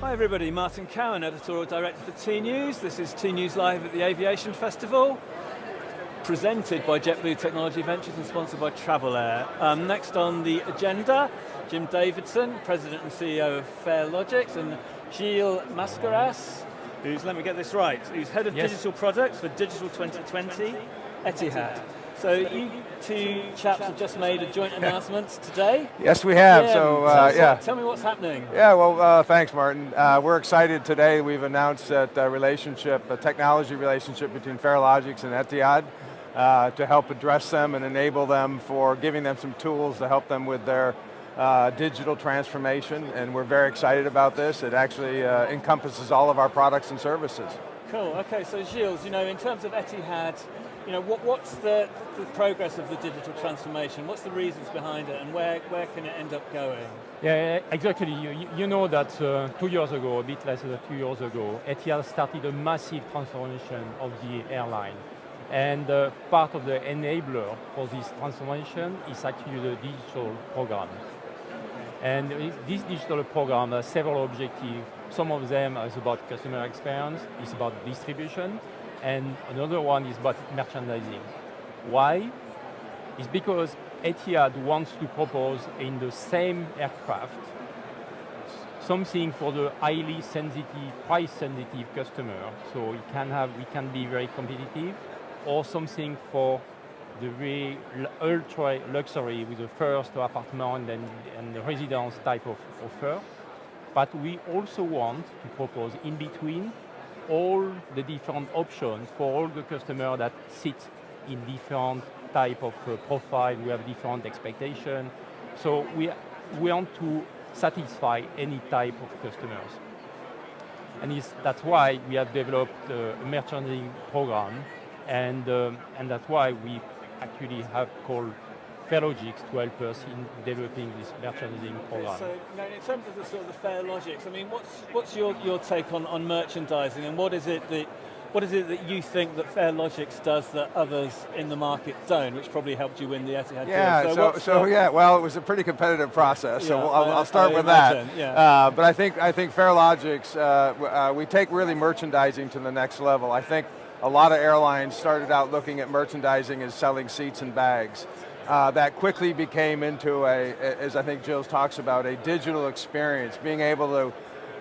Hi everybody, Martin Cowan, Editorial Director for tNews. This is tNews Live at the Aviation Festival, presented by JetBlue Technology Ventures and sponsored by Travel Air. Next on the agenda, Jim Davidson, President and CEO of Farelogix, and Gilles Mascaras, who's, let me get this right, who's Head of Digital Products for Digital 2020, Etihad. So you two chaps have just made a joint announcement today. Yes, we have. Yeah, tell me what's happening. Yeah, well, thanks, Martin. We're excited today. We've announced that a technology relationship between Farelogix and Etihad to help address them and enable them for giving them some tools to help them with their digital transformation, and we're very excited about this. It actually encompasses all of our products and services. Cool, okay, so Gilles, in terms of Etihad, what's the progress of the digital transformation? What's the reasons behind it, and where can it end up going? Yeah, exactly. You know that 2 years ago, a bit less than 2 years ago, Etihad started a massive transformation of the airline. And part of the enabler for this transformation is actually the digital program. And this digital program has several objectives. Some of them is about customer experience, it's about distribution, and another one is about merchandising. Why? It's because Etihad wants to propose in the same aircraft something for the highly sensitive, price-sensitive customer, so we can be very competitive, or something for the very ultra luxury with the first apartment and the residence type of offer. But we also want to propose in between all the different options for all the customers that sit in different type of profile. We have different expectations. So we want to satisfy any type of customers. And that's why we have developed a merchandising program, and that's why we actually have called Farelogix to help us in developing this merchandising program. So in terms of the sort of the Farelogix, what's your take on merchandising, and what is it that you think that Farelogix does that others in the market don't, which probably helped you win the Etihad deal? Well, it was a pretty competitive process, so I'll start with that. Yeah. But I think Farelogix, we take really merchandising to the next level. I think a lot of airlines started out looking at merchandising as selling seats and bags. That quickly became into as I think Gilles talks about, a digital experience, being able to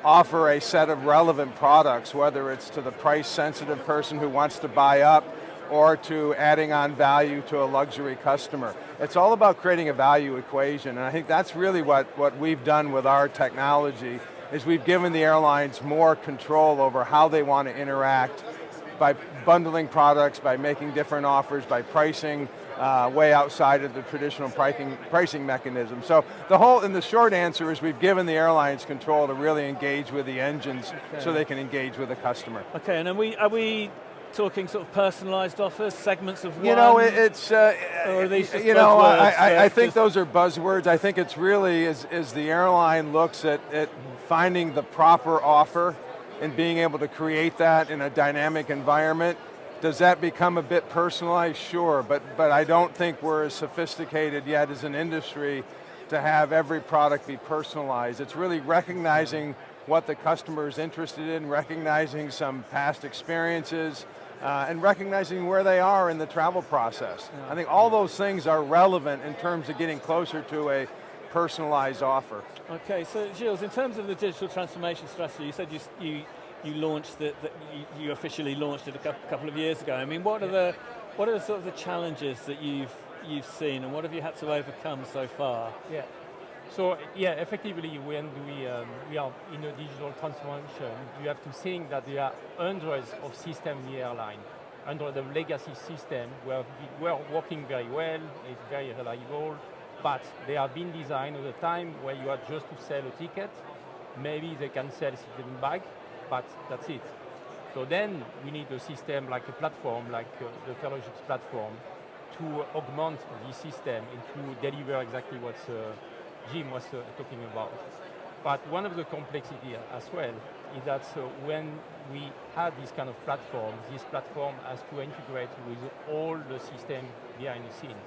offer a set of relevant products, whether it's to the price-sensitive person who wants to buy up, or to adding on value to a luxury customer. It's all about creating a value equation, and I think that's really what we've done with our technology, is we've given the airlines more control over how they want to interact by bundling products, by making different offers, by pricing way outside of the traditional pricing mechanism. So the short answer is we've given the airlines control to really engage with the engines, so they can engage with the customer. Okay, and are we talking sort of personalized offers, segments of one? Or are these just buzzwords? I think those are buzzwords. I think it's really as the airline looks at finding the proper offer and being able to create that in a dynamic environment. Does that become a bit personalized? Sure, but I don't think we're as sophisticated yet as an industry to have every product be personalized. It's really recognizing what the customer is interested in, recognizing some past experiences, and recognizing where they are in the travel process. Yeah. I think all those things are relevant in terms of getting closer to a personalized offer. Okay, so Gilles, in terms of the digital transformation strategy, you said you launched you officially launched it a couple of years ago. I mean, what are the sort of the challenges that you've seen, and what have you had to overcome so far? Yeah. So effectively, when we are in a digital transformation, you have to think that there are hundreds of systems in the airline, hundreds of legacy systems were working very well, it's very reliable, but they have been designed at a time where you are just to sell a ticket. Maybe they can sell a sleeping bag, but that's it. So then we need a system like a platform, like the Farelogix platform, to augment the system and to deliver exactly what Jim was talking about. But one of the complexity as well is that when we have this kind of platform, this platform has to integrate with all the system behind the scenes.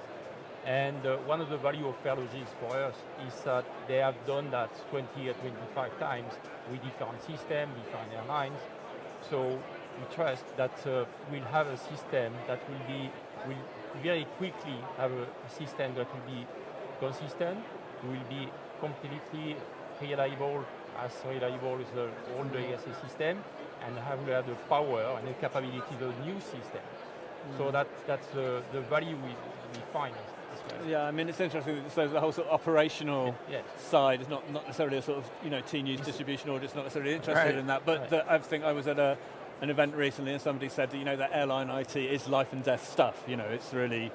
And one of the value of Farelogix for us is that they have done that 20 or 25 times with different systems, different airlines. So we trust that we'll have a system that will very quickly have a system that will be consistent, will be completely reliable as all the ASA system, and will have the power and the capability of the new system. So that's the value we find. Yeah, I mean, it's interesting that so the whole sort of operational side is not necessarily a sort of tNews distribution audit, it's not necessarily interested in that, but I think I was at an event recently and somebody said that that airline IT is life and death stuff. It's really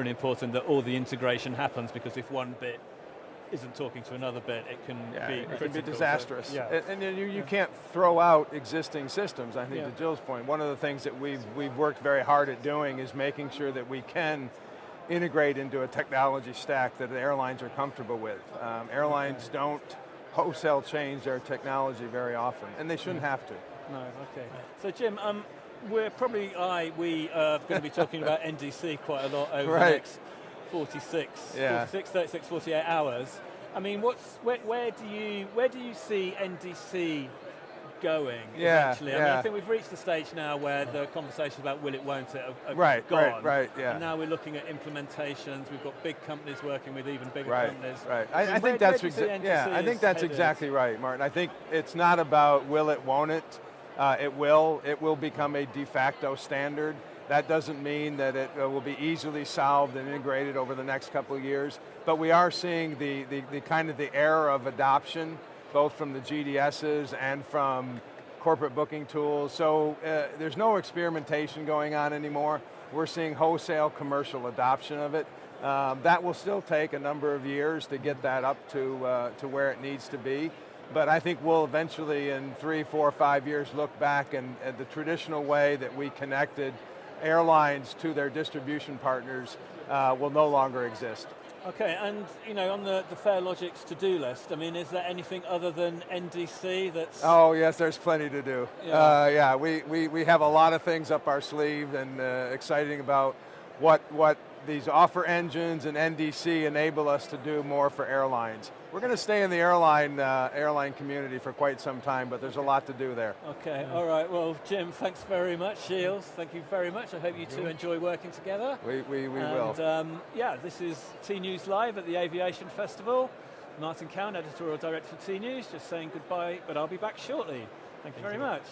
important that all the integration happens, because if one bit isn't talking to another bit, it can be disastrous. So, and you can't throw out existing systems. I think to Gilles' point, one of the things that we've worked very hard at doing is making sure that we can integrate into a technology stack that the airlines are comfortable with. Airlines don't wholesale change their technology very often, and they shouldn't have to. No, okay. So Jim, we are going to be talking about NDC quite a lot over the next 36, 48 hours. I mean, where do you see NDC going eventually? I mean, I think we've reached the stage now where the conversations about will it, won't it are gone. And now we're looking at implementations. We've got big companies working with even bigger companies. I think that's exactly right, Martin. I think it's not about will it, won't it. It will become a de facto standard. That doesn't mean that it will be easily solved and integrated over the next couple of years, but we are seeing the kind of the era of adoption, both from the GDSs and from corporate booking tools. So there's no experimentation going on anymore. We're seeing wholesale commercial adoption of it. That will still take a number of years to get that up to where it needs to be. But I think we'll eventually, in 3, 4, 5 years, look back and the traditional way that we connected airlines to their distribution partners will no longer exist. Okay, and on the Farelogix to-do list, I mean, is there anything other than NDC that's... Oh yes, there's plenty to do. We have a lot of things up our sleeve and exciting about what these offer engines and NDC enable us to do more for airlines. We're going to stay in the airline community for quite some time, but there's a lot to do there. Okay, all right. Well, Jim, thanks very much. Gilles, thank you very much. I hope you two enjoy working together. We will. And this is tnoozLIVE at the Aviation Festival. Martin Cowan, editorial director for tNews, just saying goodbye, but I'll be back shortly. Thank you very much.